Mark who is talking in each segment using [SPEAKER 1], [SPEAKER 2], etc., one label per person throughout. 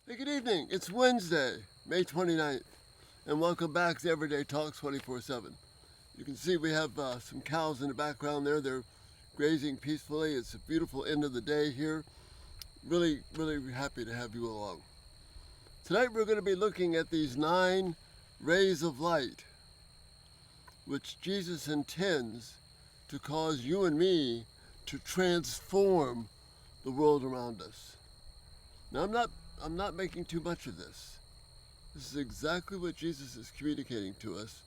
[SPEAKER 1] Hey, good evening. It's Wednesday, May 29th, and welcome back to Everyday Talks 24/7. You can see we have some cows in the background there. They're grazing peacefully. It's a beautiful end of the day here. Really, really happy to have you along. Tonight we're going to be looking at these 9 rays of light, which Jesus intends to cause you and me to transform the world around us. Now, I'm not making too much of this. This is exactly what Jesus is communicating to us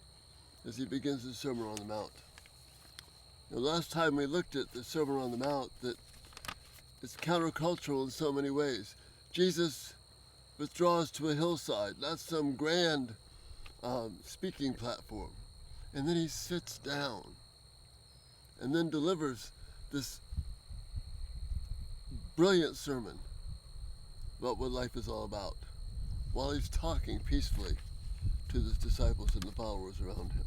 [SPEAKER 1] as he begins the Sermon on the Mount. Now, last time we looked at the Sermon on the Mount, that it's countercultural in so many ways. Jesus withdraws to a hillside, not some grand speaking platform, and then he sits down and then delivers this brilliant sermon about what life is all about, while he's talking peacefully to the disciples and the followers around him.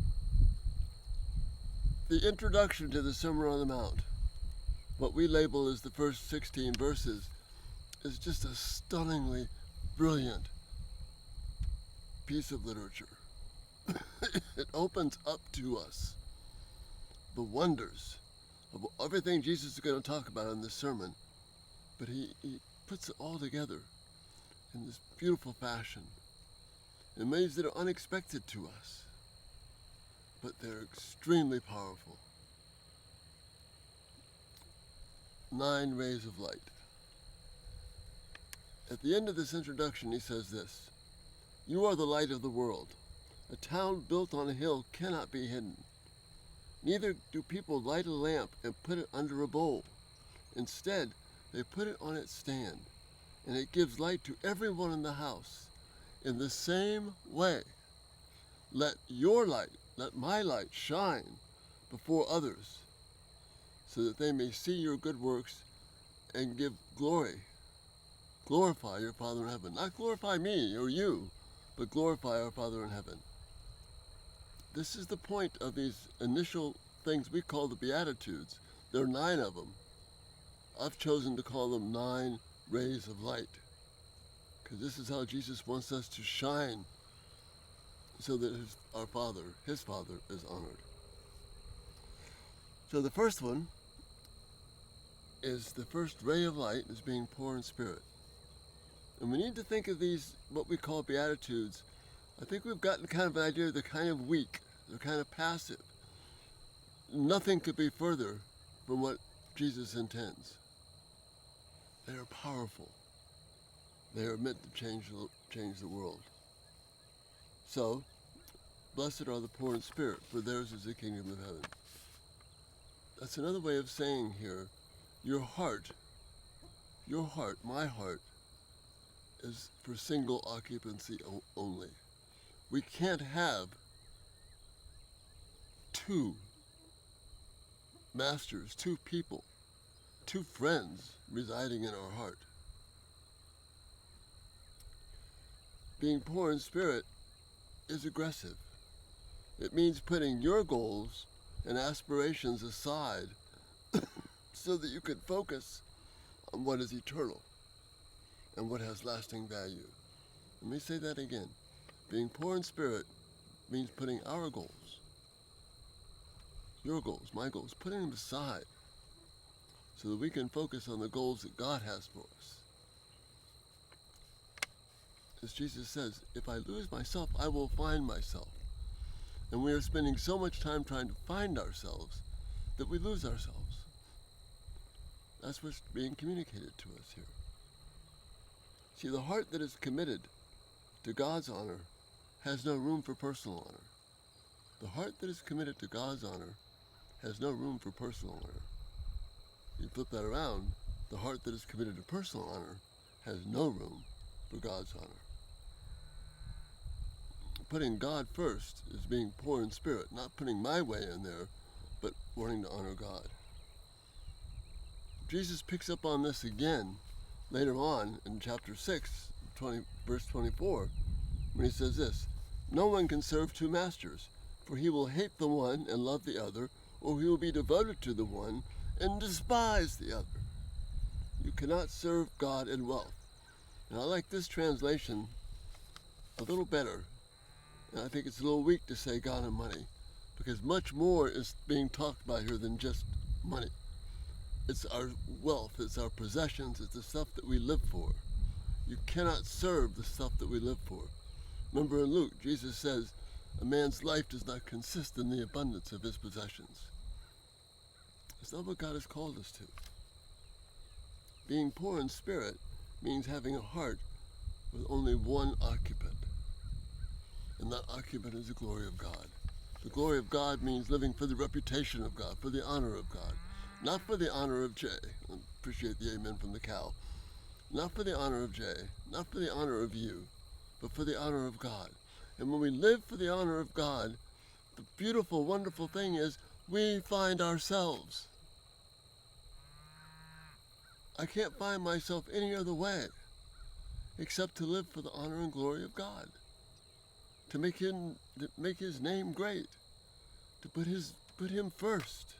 [SPEAKER 1] The introduction to the Sermon on the Mount, what we label as the first 16 verses, is just a stunningly brilliant piece of literature. It opens up to us the wonders of everything Jesus is going to talk about in this sermon, but he puts it all together in this beautiful fashion in ways that are unexpected to us, but they're extremely powerful. 9 rays of light. At the end of this introduction, he says this: "You are the light of the world. A town built on a hill cannot be hidden. Neither do people light a lamp and put it under a bowl. Instead, they put it on its stand, and it gives light to everyone in the house. In the same way, let my light shine before others, so that they may see your good works and give glorify your Father in heaven." Not glorify me or you, but glorify our Father in heaven. This is the point of these initial things we call the Beatitudes. There are 9 of them. I've chosen to call them 9 rays of light, because this is how Jesus wants us to shine, so that his Father, is honored. So the first one is the first ray of light is being poor in spirit. And we need to think of these, what we call Beatitudes. I think we've gotten kind of an idea they're kind of weak, they're kind of passive. Nothing could be further from what Jesus intends. They are powerful. They are meant to change the world. So, blessed are the poor in spirit, for theirs is the kingdom of heaven. That's another way of saying here, your heart, my heart, is for single occupancy only. We can't have 2 masters, 2 people, 2 friends residing in our heart. Being poor in spirit is aggressive. It means putting your goals and aspirations aside so that you can focus on what is eternal and what has lasting value. Let me say that again. Being poor in spirit means putting our goals, your goals, my goals, putting them aside so that we can focus on the goals that God has for us. As Jesus says, if I lose myself, I will find myself. And we are spending so much time trying to find ourselves that we lose ourselves. That's what's being communicated to us here. See, the heart that is committed to God's honor has no room for personal honor. The heart that is committed to God's honor has no room for personal honor. You flip that around, the heart that is committed to personal honor has no room for God's honor. Putting God first is being poor in spirit, not putting my way in there, but wanting to honor God. Jesus picks up on this again later on in chapter 6, verse 24, when he says this: "No one can serve 2 masters, for he will hate the one and love the other, or he will be devoted to the one and despise the other. You cannot serve God and wealth." And I like this translation a little better. And I think it's a little weak to say God and money, because much more is being talked about here than just money. It's our wealth, it's our possessions, it's the stuff that we live for. You cannot serve the stuff that we live for. Remember in Luke, Jesus says, a man's life does not consist in the abundance of his possessions. It's not what God has called us to. Being poor in spirit means having a heart with only one occupant. And that occupant is the glory of God. The glory of God means living for the reputation of God, for the honor of God. Not for the honor of Jay. I appreciate the amen from the cow. Not for the honor of Jay, not for the honor of you, but for the honor of God. And when we live for the honor of God, the beautiful, wonderful thing is we find ourselves. I can't find myself any other way except to live for the honor and glory of God, to make his name great, to put him first.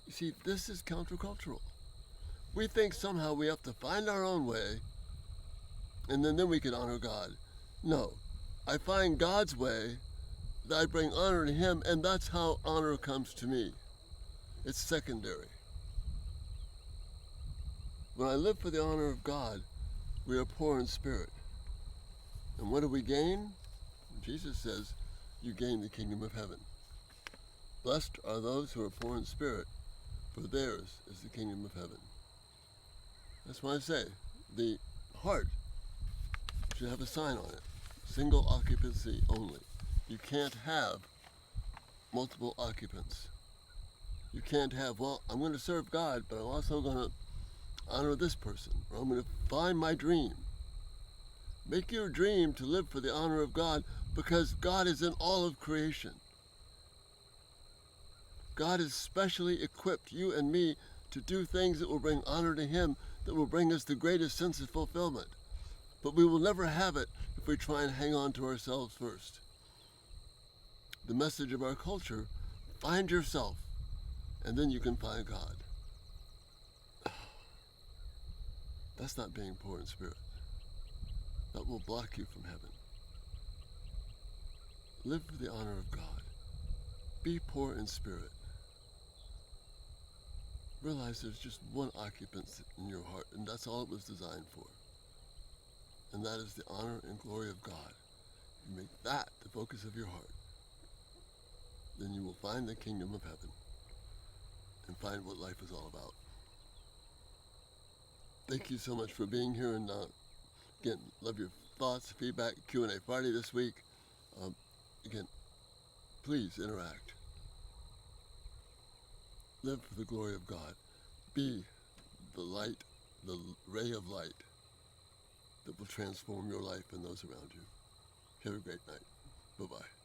[SPEAKER 1] You see, this is countercultural. We think somehow we have to find our own way, and then we can honor God. No, I find God's way, that I bring honor to him, and that's how honor comes to me. It's secondary. When I live for the honor of God, we are poor in spirit. And what do we gain? Jesus says, you gain the kingdom of heaven. Blessed are those who are poor in spirit, for theirs is the kingdom of heaven. That's why I say, the heart should have a sign on it. Single occupancy only. You can't have multiple occupants. You can't have, well, I'm going to serve God, but I'm also going to honor this person, or I'm going to find my dream. Make your dream to live for the honor of God, because God is in all of creation. God has specially equipped you and me to do things that will bring honor to him, that will bring us the greatest sense of fulfillment. But we will never have it if we try and hang on to ourselves first. The message of our culture, find yourself, and then you can find God. That's not being poor in spirit. That will block you from heaven. Live for the honor of God. Be poor in spirit. Realize there's just one occupant in your heart, and that's all it was designed for. And that is the honor and glory of God. You make that the focus of your heart, then you will find the kingdom of heaven and find what life is all about. Thank you so much for being here, and again, love your thoughts, feedback, Q&A Friday this week. Again, please interact. Live for the glory of God. Be the light, the ray of light that will transform your life and those around you. Have a great night. Bye-bye.